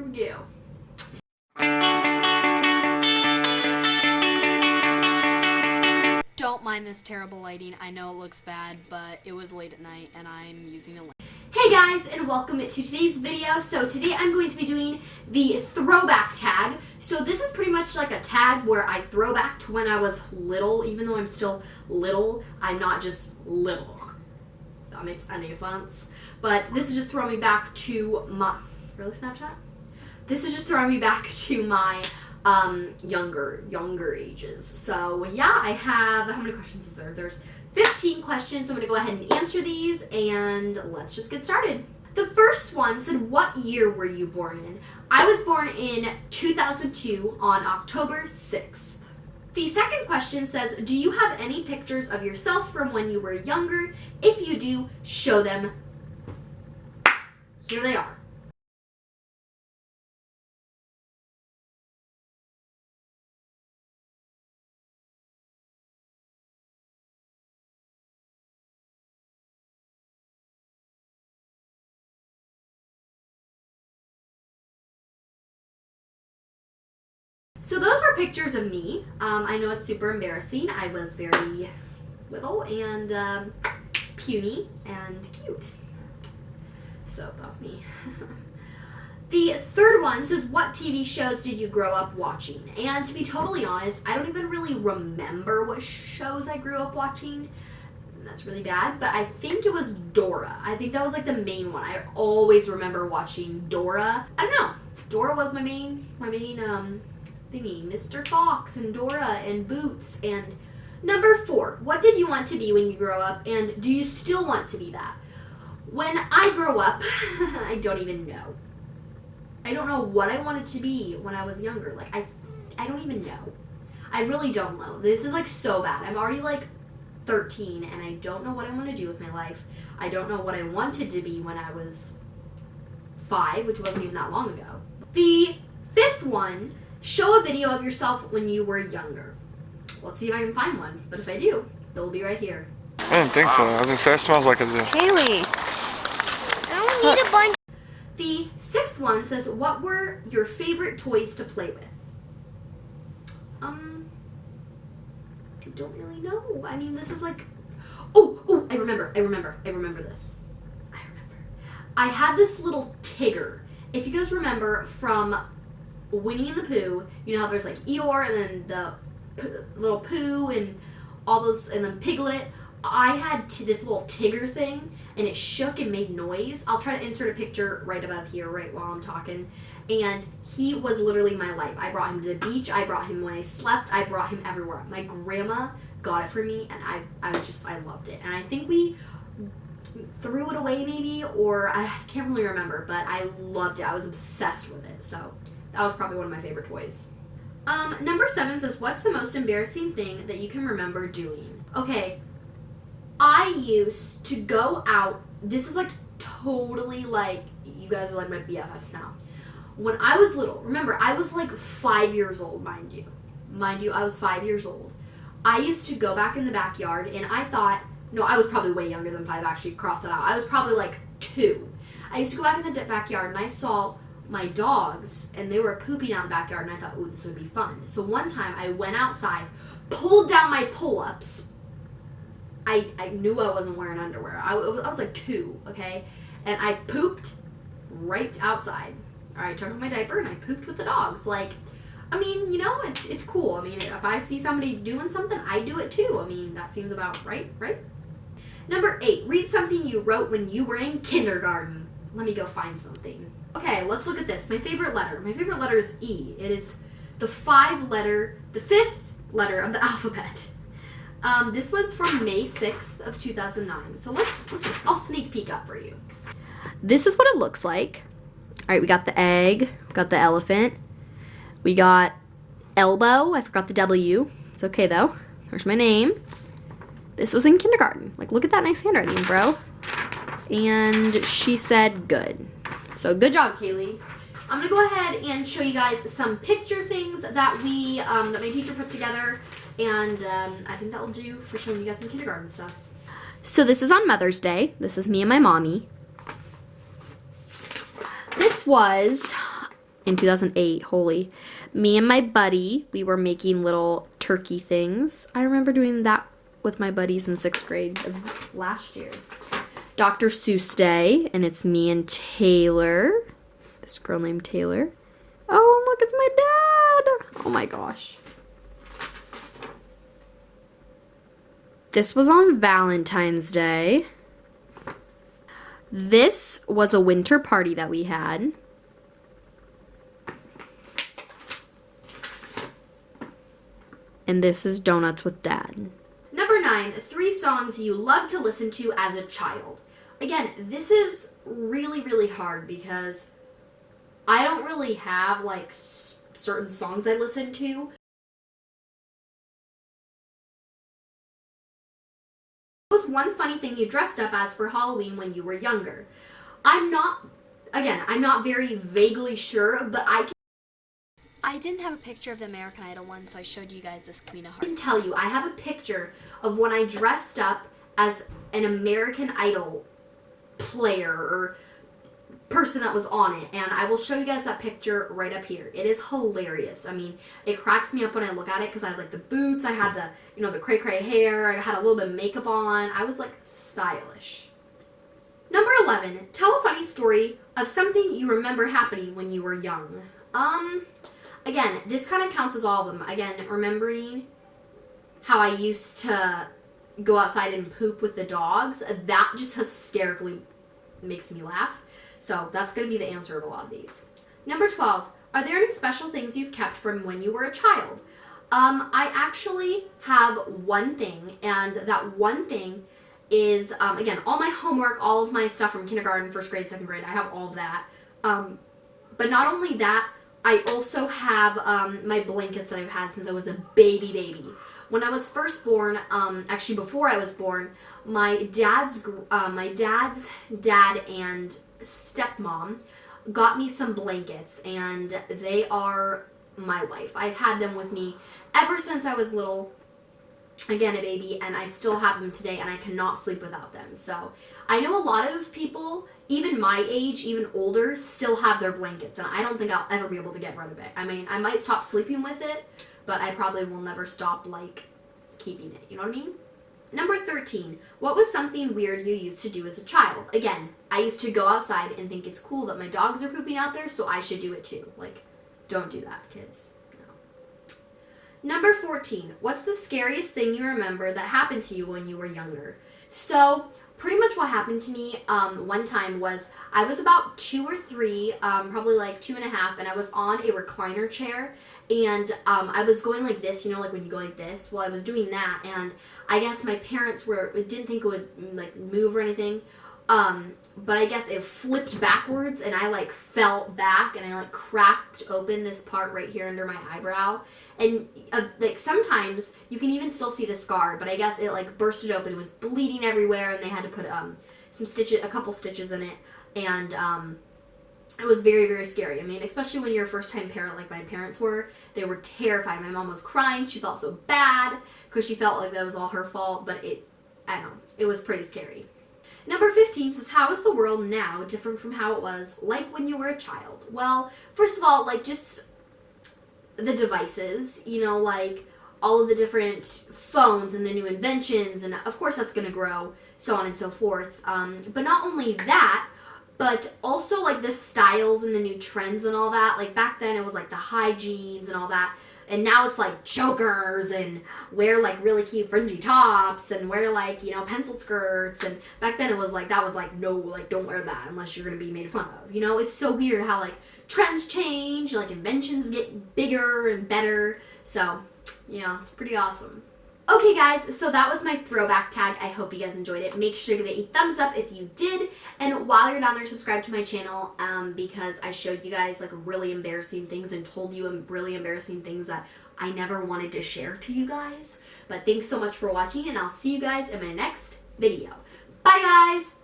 Here we go. Don't mind this terrible lighting. I know it looks bad, but it was late at night and I'm using a lamp. Hey guys, and welcome to today's video. So today I'm going to be doing the throwback tag. So this is pretty much like a tag where I throw back to when I was little. Even though I'm still little, I'm not just little. That makes any sense. But this is just throwing me back to my... Really, Snapchat? This is just throwing me back to my younger ages. So yeah, I have... How many questions is there? There's 15 questions. So I'm going to go ahead and answer these, and let's just get started. The first one said, what year were you born in? I was born in 2002 on October 6th. The second question says, do you have any pictures of yourself from when you were younger? If you do, show them. Here they are. So those were pictures of me. I know it's super embarrassing. I was very little and puny and cute. So that was me. The third one says, what TV shows did you grow up watching? And to be totally honest, I don't even really remember what shows I grew up watching. That's really bad, but I think it was Dora. I think that was like the main one. I always remember watching Dora. I don't know. Dora was my main thingy. Mr. Fox and Dora and Boots. And number 4, what did you want to be when you grow up, and do you still want to be that? When I grow up, I don't even know. I don't know what I wanted to be when I was younger. Like, I don't even know. I really don't know. This is like so bad. I'm already like 13 and I don't know what I want to do with my life. I don't know what I wanted to be when I was 5, which wasn't even that long ago. The 5th one, show a video of yourself when you were younger. Let's see if I can find one, but if I do, it'll be right here. I didn't think so. I was gonna say, it smells like a zoo. Kaili, I don't need a bunch. The 6th one says, what were your favorite toys to play with? I don't really know. I mean, this is like, oh, I remember this. I had this little Tigger. If you guys remember from Winnie and the Pooh, you know how there's like Eeyore and then the little Pooh and all those, and then Piglet. I had this little Tigger thing, and it shook and made noise. I'll try to insert a picture right above here, right while I'm talking. And he was literally my life. I brought him to the beach. I brought him when I slept. I brought him everywhere. My grandma got it for me, and I loved it. And I think we threw it away maybe, or I can't really remember, but I loved it. I was obsessed with it. So that was probably one of my favorite toys. Number 7 says, what's the most embarrassing thing that you can remember doing? Okay, I used to go out. This is like totally like, you guys are like my BFFs now. When I was little, remember, I was like 5 years old, mind you. Mind you, I was 5 years old. I used to go back in the backyard, and I thought, no, I was probably way younger than 5, actually, cross that out. I was probably like 2. I used to go back in the backyard, and I saw my dogs, and they were pooping out in the backyard, and I thought, ooh, this would be fun. So one time, I went outside, pulled down my pull-ups. I knew I wasn't wearing underwear. I was like 2, okay? And I pooped right outside. All right, took off my diaper, and I pooped with the dogs. Like, I mean, you know, it's cool. I mean, if I see somebody doing something, I do it too. I mean, that seems about right? Number 8, read something you wrote when you were in kindergarten. Let me go find something. Okay, let's look at this. My favorite letter. My favorite letter is E. It is the 5th letter of the alphabet. This was from May 6th of 2009. So I'll sneak peek up for you. This is what it looks like. All right, we got the egg, we got the elephant, we got elbow. I forgot the W. It's okay though. There's my name. This was in kindergarten. Like, look at that nice handwriting, bro. And she said good. So good job, Kaili. I'm gonna go ahead and show you guys some picture things that that my teacher put together, and I think that will do for showing you guys some kindergarten stuff. So this is on Mother's Day. This is me and my mommy. This was in 2008, holy. Me and my buddy, we were making little turkey things. I remember doing that with my buddies in 6th grade of last year. Dr. Seuss Day, and it's me and Taylor. This girl named Taylor. Oh, look, it's my dad. Oh my gosh. This was on Valentine's Day. This was a winter party that we had. And this is Donuts with Dad. Number 9, 3 songs you loved to listen to as a child. Again, this is really, really hard because I don't really have like certain songs I listen to. What was one funny thing you dressed up as for Halloween when you were younger? I'm not very vaguely sure, but I didn't have a picture of the American Idol one, so I showed you guys this Queen of Hearts. I can tell you, I have a picture of when I dressed up as an American Idol player or person that was on it, and I will show you guys that picture right up here. It is hilarious. I mean, it cracks me up when I look at it because I had like the boots, I had the, you know, the cray-cray hair, I had a little bit of makeup on. I was like stylish. Number 11, tell a funny story of something you remember happening when you were young. Again, this kind of counts as all of them. Again, remembering how I used to go outside and poop with the dogs, that just hysterically makes me laugh. So that's going to be the answer of a lot of these. Number 12, are there any special things you've kept from when you were a child? I actually have one thing, and that one thing is, again, all my homework, all of my stuff from kindergarten, 1st grade, 2nd grade, I have all of that. But not only that, I also have my blankets that I've had since I was a baby. When I was first born, actually before I was born, my dad's dad and stepmom got me some blankets, and they are my life. I've had them with me ever since I was little, again a baby, and I still have them today, and I cannot sleep without them. So I know a lot of people, even my age, even older, still have their blankets, and I don't think I'll ever be able to get rid of it. I mean, I might stop sleeping with it, but I probably will never stop, like, keeping it. You know what I mean? Number 13, what was something weird you used to do as a child? Again, I used to go outside and think it's cool that my dogs are pooping out there, so I should do it too. Like, don't do that, kids. No. Number 14, what's the scariest thing you remember that happened to you when you were younger? So, pretty much what happened to me one time was I was about 2 or 3, probably like 2.5, and I was on a recliner chair, and I was going like this, you know, like when you go like this. Well, I was doing that, and I guess my parents didn't think it would like move or anything, but I guess it flipped backwards, and I like fell back, and I like cracked open this part right here under my eyebrow. And like sometimes you can even still see the scar, but I guess it like bursted open. It was bleeding everywhere, and they had to put a couple stitches in it, and it was very, very scary. I mean, especially when you're a first-time parent like my parents were. They were terrified. My mom was crying. She felt so bad because she felt like that was all her fault, but I don't know, it was pretty scary. Number 15 says, how is the world now different from how it was like when you were a child? Well, first of all, like just the devices, you know, like all of the different phones and the new inventions, and of course that's going to grow, so on and so forth. But not only that, but also like the styles and the new trends and all that. Like back then it was like the high jeans and all that, and now it's like chokers and wear like really cute fringy tops and wear like, you know, pencil skirts. And back then it was like, that was like, no, like don't wear that unless you're going to be made fun of. You know, it's so weird how like trends change, like inventions get bigger and better. So yeah, it's pretty awesome. Okay guys, so that was my throwback tag. I hope you guys enjoyed it. Make sure to give it a thumbs up if you did. And while you're down there, subscribe to my channel because I showed you guys like really embarrassing things and told you really embarrassing things that I never wanted to share to you guys. But thanks so much for watching, and I'll see you guys in my next video. Bye guys!